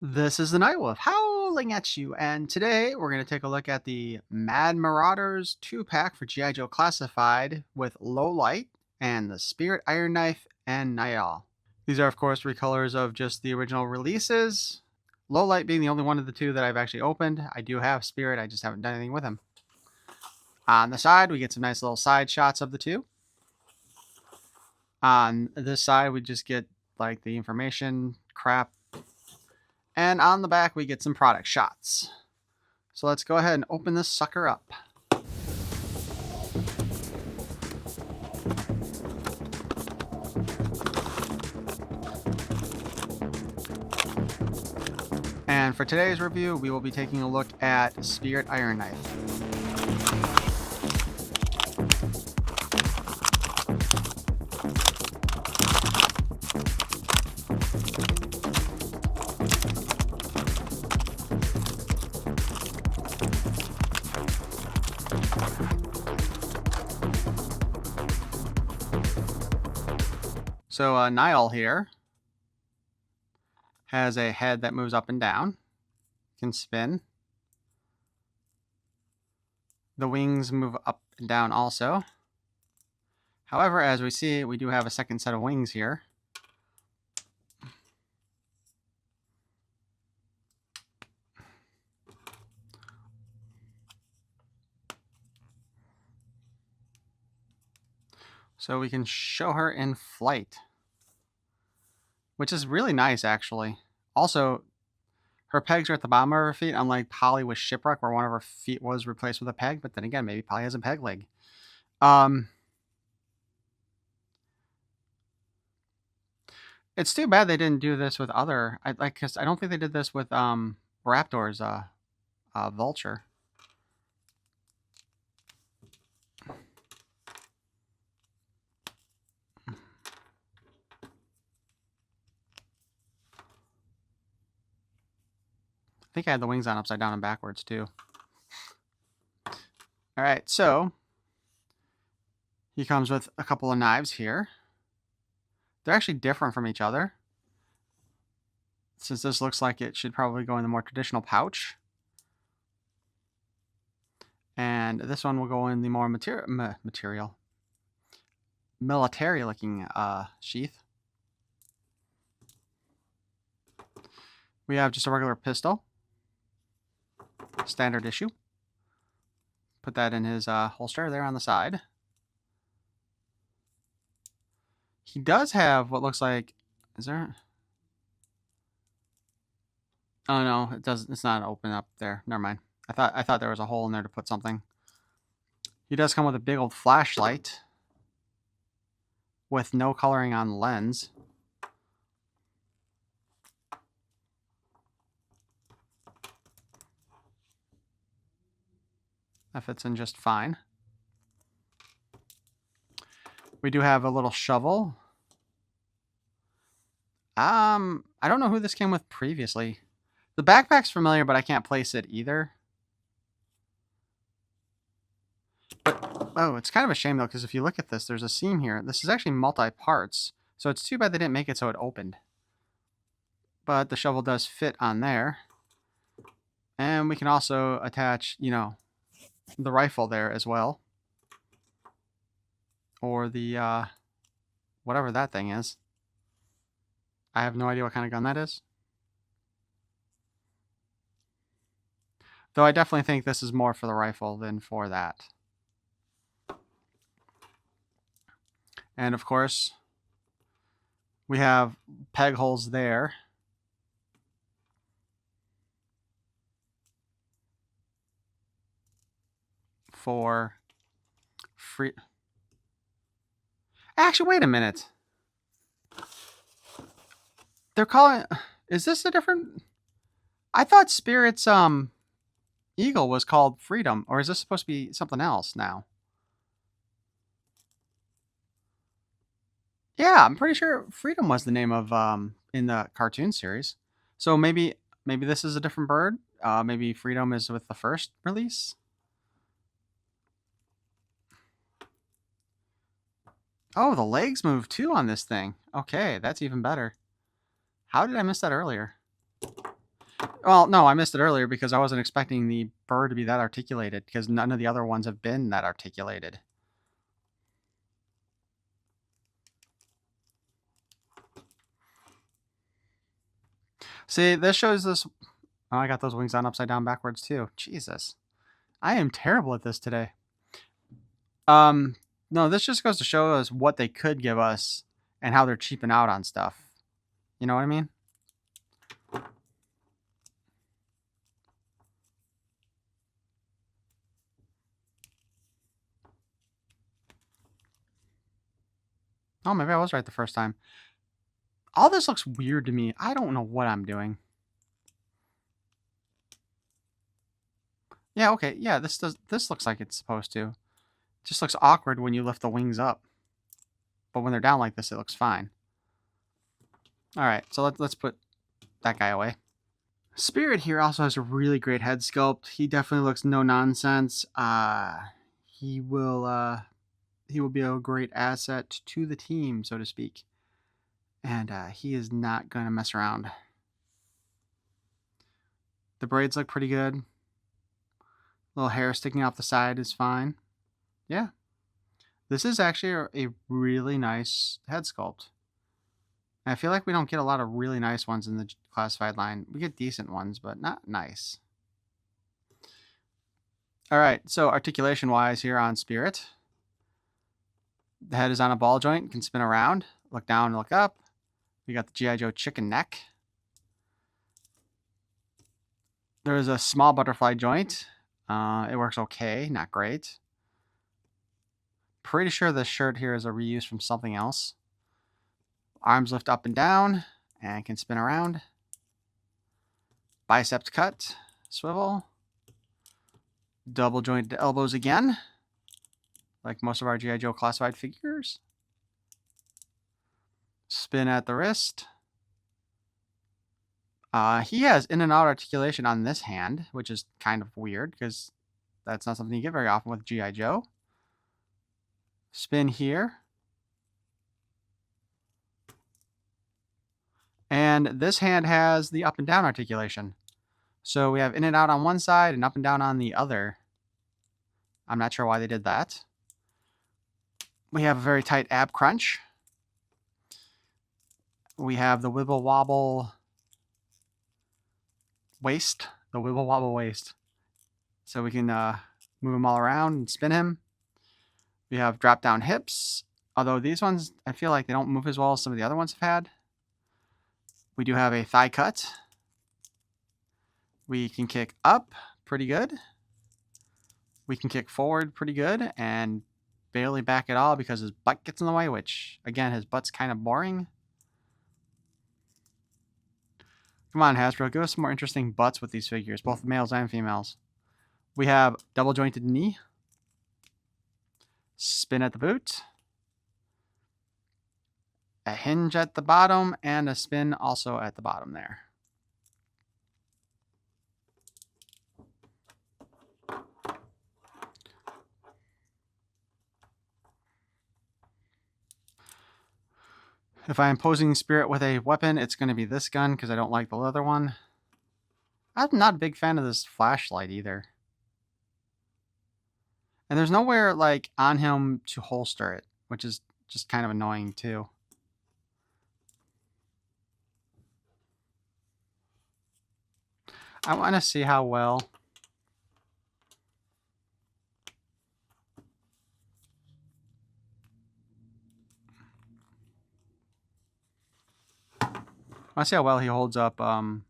This is the Nightwolf howling at you, and today we're going to take a look at the Mad Marauders 2-pack for G.I. Joe Classified with Low Light and the Spirit Iron Knife and Night Owl. These are, of course, recolors of just the original releases. Low Light being the only one of the two that I've actually opened. I do have Spirit, I just haven't done anything with him. On the side, we get some nice little side shots of the two. On this side, we just get like the information crap. And on the back, we get some product shots. So let's go ahead and open this sucker up. And for today's review, we will be taking a look at Spirit Iron Knife. So Niall here has a head that moves up and down, can spin. The wings move up and down also. However, as we see, we do have a second set of wings here. So we can show her in flight, which is really nice, actually. Also, her pegs are at the bottom of her feet, unlike Polly with Shipwreck, where one of her feet was replaced with a peg. But then again, maybe Polly has a peg leg. It's too bad they didn't do this with other. Cause I don't think they did this with Raptor's Vulture. I think I had the wings on upside down and backwards too. All right, so he comes with a couple of knives here. They're actually different from each other, since this looks like it should probably go in the more traditional pouch. And this one will go in the more military-looking sheath. We have just a regular pistol, standard issue. Put that in his holster there on the side. He does have what looks like, is there? Oh no, it doesn't. It's not open up there. Never mind. I thought there was a hole in there to put something. He does come with a big old flashlight with no coloring on the lens. That fits in just fine. We do have a little shovel. I don't know who this came with previously. The backpack's familiar, but I can't place it either. But, oh, it's kind of a shame though, because if you look at this, there's a seam here. This is actually multi-parts, so it's too bad they didn't make it so it opened. But the shovel does fit on there. And we can also attach, you know, the rifle there as well. Or the, whatever that thing is. I have no idea what kind of gun that is. Though I definitely think this is more for the rifle than for that. And of course, we have peg holes there. For free. Actually, wait a minute. They're calling. Is this a different? I thought Spirit's eagle was called Freedom, or is this supposed to be something else now? Yeah, I'm pretty sure Freedom was the name of in the cartoon series. So maybe this is a different bird. Maybe Freedom is with the first release. Oh, the legs move too on this thing. Okay, that's even better. How did I miss that earlier? Well, no, I missed it earlier because I wasn't expecting the bird to be that articulated because none of the other ones have been that articulated. See, this shows this. Oh, I got those wings on upside down backwards too. Jesus. I am terrible at this today. No, this just goes to show us what they could give us and how they're cheaping out on stuff. You know what I mean? Oh, maybe I was right the first time. All this looks weird to me. I don't know what I'm doing. Yeah, okay. Yeah, this looks like it's supposed to. It just looks awkward when you lift the wings up. But when they're down like this, it looks fine. All right, so let's put that guy away. Spirit here also has a really great head sculpt. He definitely looks no nonsense. He will be a great asset to the team, so to speak. And he is not gonna mess around. The braids look pretty good. Little hair sticking off the side is fine. Yeah, this is actually a really nice head sculpt. I feel like we don't get a lot of really nice ones in the classified line. We get decent ones, but not nice. All right, so articulation-wise here on Spirit, the head is on a ball joint, can spin around, look down and look up. We got the G.I. Joe chicken neck. There is a small butterfly joint. It works okay, not great. Pretty sure this shirt here is a reuse from something else. Arms lift up and down and can spin around. Biceps cut, swivel. Double jointed elbows again, like most of our G.I. Joe classified figures. Spin at the wrist. He has in and out articulation on this hand, which is kind of weird because that's not something you get very often with G.I. Joe. Spin here. And this hand has the up and down articulation. So we have in and out on one side and up and down on the other. I'm not sure why they did that. We have a very tight ab crunch. We have the wibble wobble waist. The wibble wobble waist. So we can move him all around and spin him. We have drop down hips. Although these ones, I feel like they don't move as well as some of the other ones have had. We do have a thigh cut. We can kick up pretty good. We can kick forward pretty good and barely back at all because his butt gets in the way, which, again, his butt's kind of boring. Come on, Hasbro, give us some more interesting butts with these figures, both males and females. We have double jointed knee. Spin at the boot. A hinge at the bottom and a spin also at the bottom there. If I am posing Spirit with a weapon, it's going to be this gun because I don't like the leather one. I'm not a big fan of this flashlight either. And there's nowhere like on him to holster it, which is just kind of annoying too. I want to see how well. I want to see how well he holds up the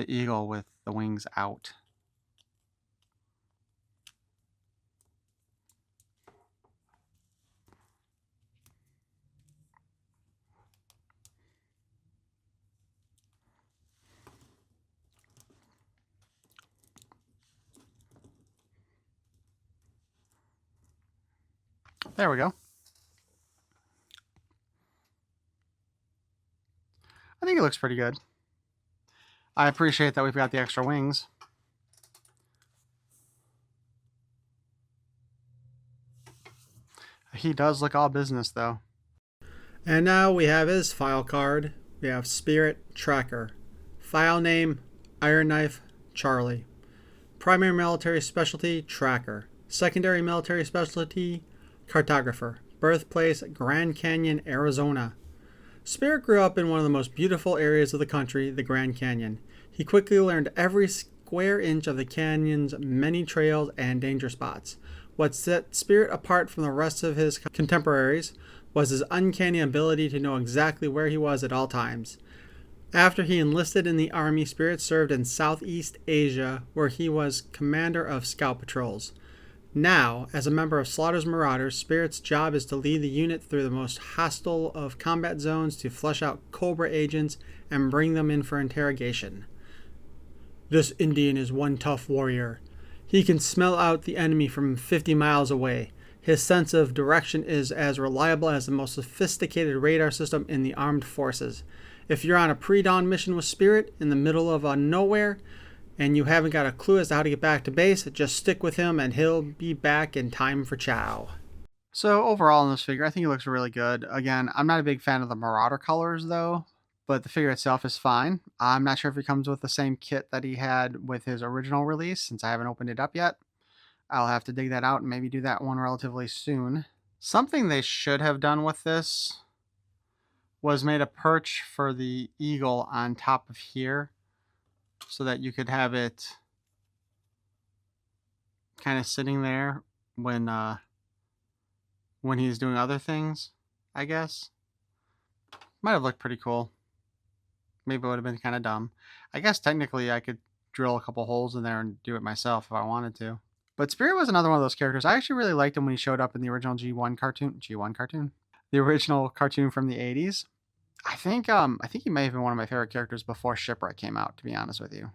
eagle with the wings out. There we go. I think it looks pretty good. I appreciate that we've got the extra wings. He does look all business though. And now we have his file card. We have Spirit Tracker File name, Iron Knife, Charlie. Primary military specialty, tracker. Secondary military specialty, cartographer. Birthplace, Grand Canyon, Arizona. Spirit grew up in one of the most beautiful areas of the country, the Grand Canyon. He quickly learned every square inch of the canyon's many trails and danger spots. What set Spirit apart from the rest of his contemporaries was his uncanny ability to know exactly where he was at all times. After he enlisted in the Army, Spirit served in Southeast Asia, where he was commander of scout patrols. Now, as a member of Slaughter's Marauders, Spirit's job is to lead the unit through the most hostile of combat zones to flush out Cobra agents and bring them in for interrogation. This Indian is one tough warrior. He can smell out the enemy from 50 miles away. His sense of direction is as reliable as the most sophisticated radar system in the armed forces. If you're on a pre-dawn mission with Spirit in the middle of nowhere and you haven't got a clue as to how to get back to base, just stick with him and he'll be back in time for chow. So overall in this figure, I think it looks really good. Again, I'm not a big fan of the Marauder colors though, but the figure itself is fine. I'm not sure if he comes with the same kit that he had with his original release since I haven't opened it up yet. I'll have to dig that out and maybe do that one relatively soon. Something they should have done with this was made a perch for the eagle on top of here so that you could have it kind of sitting there when he's doing other things, I guess. Might have looked pretty cool. Maybe it would have been kind of dumb. I guess technically I could drill a couple holes in there and do it myself if I wanted to. But Spirit was another one of those characters. I actually really liked him when he showed up in the original G1 cartoon. The original cartoon from the 80s. I think he may have been one of my favorite characters before Shipwreck came out, to be honest with you.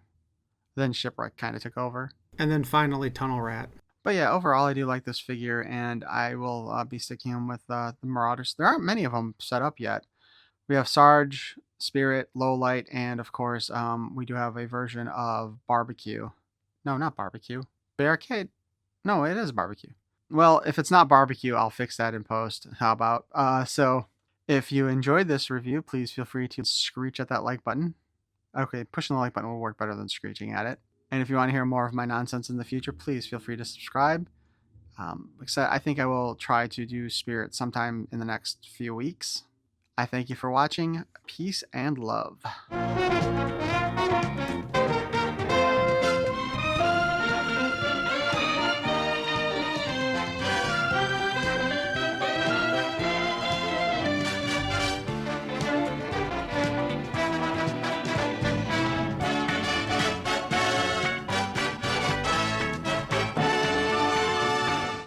Then Shipwreck kind of took over. And then finally Tunnel Rat. But yeah, overall I do like this figure, and I will be sticking him with the Marauders. There aren't many of them set up yet. We have Sarge, Spirit, Lowlight, and of course we do have a version of Barbecue. No, not Barbecue. Barricade. No, it is Barbecue. Well, if it's not Barbecue, I'll fix that in post. How about? So if you enjoyed this review, please feel free to screech at that like button. Okay, pushing the like button will work better than screeching at it. And if you want to hear more of my nonsense in the future, please feel free to subscribe. I think I will try to do Spirit sometime in the next few weeks. I thank you for watching. Peace and love.